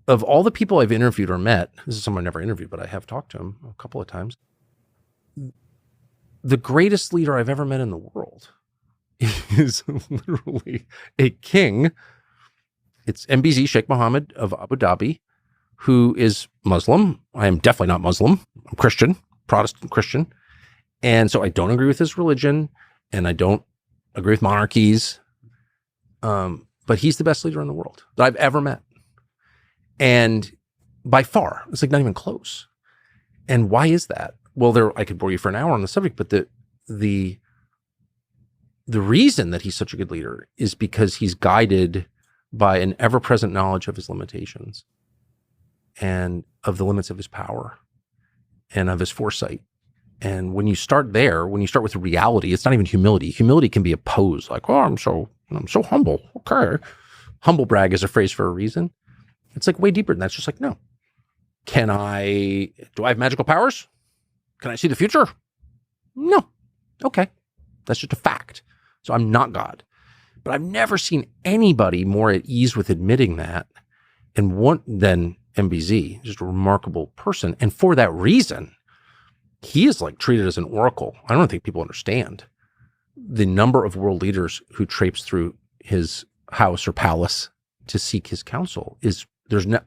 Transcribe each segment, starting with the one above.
of all the people I've interviewed or met, this is someone I never interviewed, but I have talked to him a couple of times. The greatest leader I've ever met in the world is literally a king. It's MBZ, Sheikh Mohammed of Abu Dhabi, who is Muslim. I am definitely not Muslim. I'm Christian, Protestant Christian. And so I don't agree with his religion, and I don't agree with monarchies. But he's the best leader in the world that I've ever met. And by far, it's like not even close. And why is that? Well, I could bore you for an hour on the subject, but the reason that he's such a good leader is because he's guided by an ever-present knowledge of his limitations and of the limits of his power and of his foresight. And when you start there, when you start with reality, it's not even humility. Humility can be opposed, like, oh, I'm so humble. Okay. Humble brag is a phrase for a reason. It's like way deeper than that. It's just like, no. Do I have magical powers? Can I see the future? No. Okay. That's just a fact. So I'm not God. But I've never seen anybody more at ease with admitting that than MBZ, just a remarkable person. And for that reason, he is like treated as an oracle. I don't think people understand the number of world leaders who traipse through his house or palace to seek his counsel.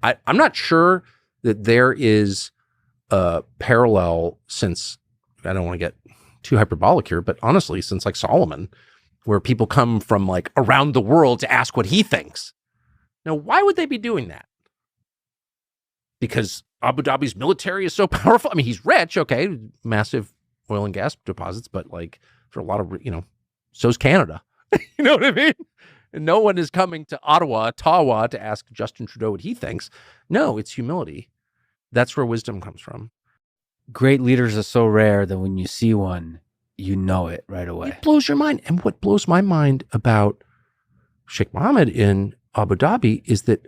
I'm not sure that there is a parallel since, I don't want to get too hyperbolic here, but honestly, since like Solomon, where people come from like around the world to ask what he thinks. Now, why would they be doing that? Because Abu Dhabi's military is so powerful. I mean, he's rich, okay, massive oil and gas deposits, but like for a lot of, so's Canada. You know what I mean? And no one is coming to Ottawa to ask Justin Trudeau what he thinks. No, it's humility. That's where wisdom comes from. Great leaders are so rare that when you see one, you know it right away. It blows your mind. And what blows my mind about Sheikh Mohammed in Abu Dhabi is that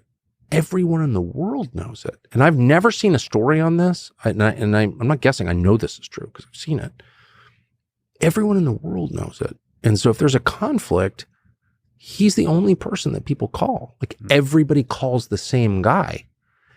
everyone in the world knows it. And I've never seen a story on this. I'm not guessing. I know this is true because I've seen it. Everyone in the world knows it. And so if there's a conflict, he's the only person that people call. Like everybody calls the same guy.